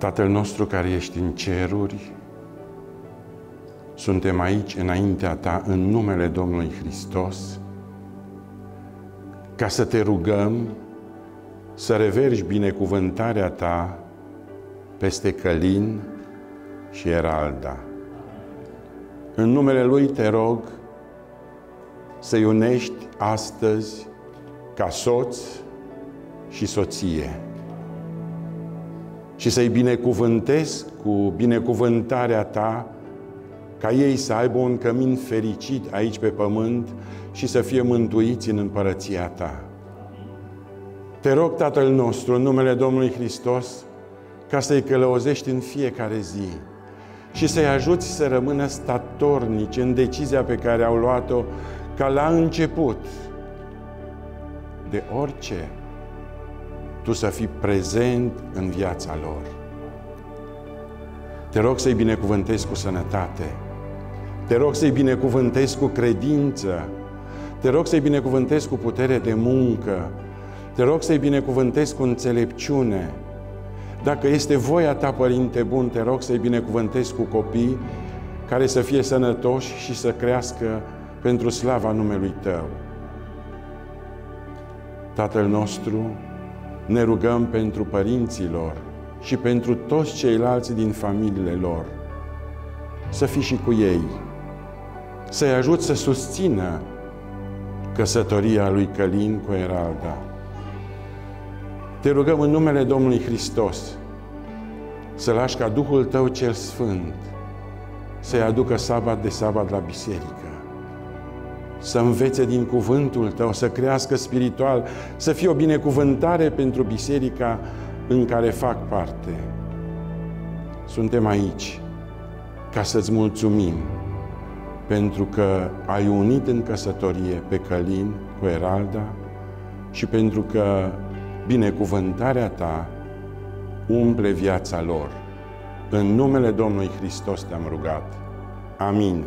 Tatăl nostru care ești în ceruri, suntem aici înaintea Ta în numele Domnului Hristos ca să Te rugăm să reverși binecuvântarea Ta peste Călin și Eralda. În numele Lui Te rog să-i unești astăzi ca soț și soție și să-i binecuvântezi cu binecuvântarea Ta, ca ei să aibă un cămin fericit aici pe pământ și să fie mântuiți în împărăția Ta. Te rog, Tatăl nostru, în numele Domnului Hristos, ca să-i călăuzești în fiecare zi și să-i ajuți să rămână statornici în decizia pe care au luat-o ca la început de orice Tu să fii prezent în viața lor. Te rog să-i binecuvântezi cu sănătate. Te rog să-i binecuvântezi cu credință. Te rog să-i binecuvântezi cu putere de muncă. Te rog să-i binecuvântezi cu înțelepciune. Dacă este voia Ta, Părinte bun, te rog să-i binecuvântezi cu copii care să fie sănătoși și să crească pentru slava numelui Tău. Tatăl nostru, ne rugăm pentru părinții lor și pentru toți ceilalți din familiile lor. Să fii și cu ei, să-i ajut să susțină căsătoria lui Călin cu Eralda. Te rugăm în numele Domnului Hristos să lași ca Duhul Tău cel Sfânt să-i aducă sabat de sabat la biserică, să învețe din cuvântul Tău, să crească spiritual, să fie o binecuvântare pentru biserica în care fac parte. Suntem aici ca să-ți mulțumim pentru că ai unit în căsătorie pe Călin cu Eralda și pentru că binecuvântarea Ta umple viața lor. În numele Domnului Hristos Te-am rugat. Amin.